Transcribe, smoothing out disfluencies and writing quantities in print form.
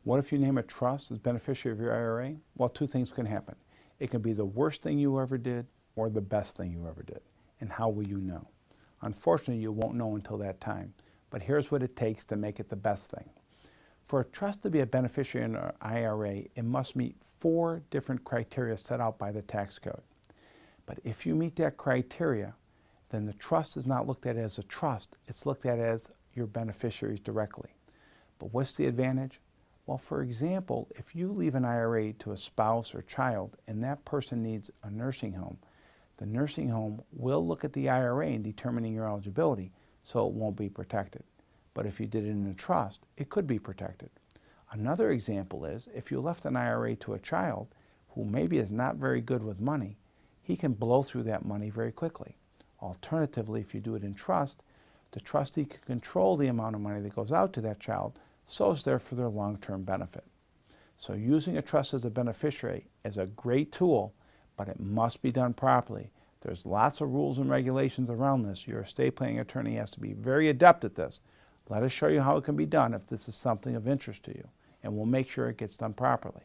What if you name a trust as beneficiary of your IRA? Well, two things can happen. It can be the worst thing you ever did or the best thing you ever did. And how will you know? Unfortunately, you won't know until that time. But here's what it takes to make it the best thing. For a trust to be a beneficiary in an IRA, it must meet 4 different criteria set out by the tax code. But if you meet that criteria, then the trust is not looked at as a trust. It's looked at as your beneficiaries directly. But what's the advantage? Well, for example, if you leave an IRA to a spouse or child and that person needs a nursing home, the nursing home will look at the IRA in determining your eligibility, so it won't be protected. But if you did it in a trust, it could be protected. Another example is if you left an IRA to a child who maybe is not very good with money, he can blow through that money very quickly. Alternatively, if you do it in trust, the trustee can control the amount of money that goes out to that child, so it's there for their long-term benefit. So using a trust as a beneficiary is a great tool, but it must be done properly. There's lots of rules and regulations around this. Your estate planning attorney has to be very adept at this. Let us show you how it can be done if this is something of interest to you, and we'll make sure it gets done properly.